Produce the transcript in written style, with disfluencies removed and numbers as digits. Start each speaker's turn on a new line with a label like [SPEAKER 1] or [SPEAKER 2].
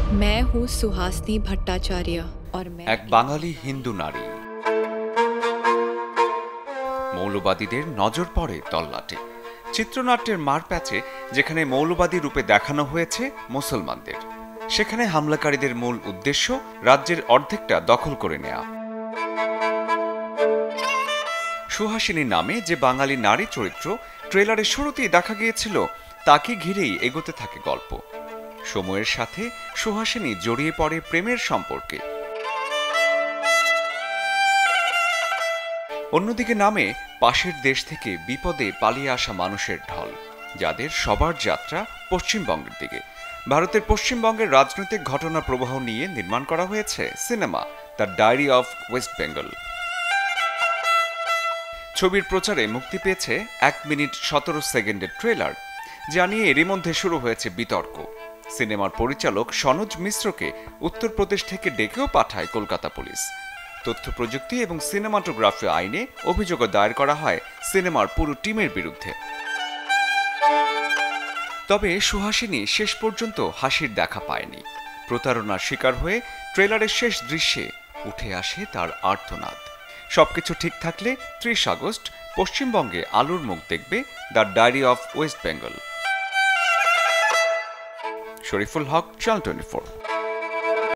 [SPEAKER 1] मैं हूँ सुहासिनी भट्टाचार्य और मैं
[SPEAKER 2] এক বাঙালি হিন্দু নারী মৌলবাদীদের নজর পড়ে তল্লাটে। চিত্রনাট্যের মারপ্যাচে যেখানে মৌলবাদী রূপে দেখানো হয়েছে মুসলমানদের, সেখানে হামলাকারীদের মূল উদ্দেশ্য রাজ্যের অর্ধেকটা দখল করে নেয়া। সুহাসিনী নামে যে বাঙালি নারী চরিত্র ট্রেলারের শুরুতেই দেখা গিয়েছিল, তাকে ঘিরেই এগোতে থাকে গল্প। সময়ের সাথে সুহাসিনী জড়িয়ে পড়ে প্রেমের সম্পর্কে। অন্যদিকে নামে পাশের দেশ থেকে বিপদে পালিয়ে আসা মানুষের ঢল, যাদের সবার যাত্রা পশ্চিমবঙ্গের দিকে। ভারতের পশ্চিমবঙ্গের রাজনৈতিক ঘটনা প্রবাহ নিয়ে নির্মাণ করা হয়েছে cinema the diary of West Bengal. ছবির প্রচারে মুক্তি পেয়েছে 1 মিনিট 17 সেকেন্ডের ট্রেলার, যা নিয়ে এরই মধ্যে শুরু হয়েছে বিতর্ক। সিনেমার পরিচালক সনোজ মিশ্রকে উত্তরপ্রদেশ থেকে ডেকেও পাঠায় কলকাতা পুলিশ। তথ্য প্রযুক্তি এবং সিনেমাটোগ্রাফি আইনে অভিযোগও দায়ের করা হয় সিনেমার পুরো টিমের বিরুদ্ধে। তবে সুহাসিনী শেষ পর্যন্ত হাসির দেখা পায়নি। প্রতারণার শিকার হয়ে ট্রেলারের শেষ দৃশ্যে উঠে আসে তার আর্তনাদ। সবকিছু ঠিক থাকলে 30 আগস্ট পশ্চিমবঙ্গে আলোর মুখ দেখবে the diary of West Bengal. Shariful Haque, channel 24।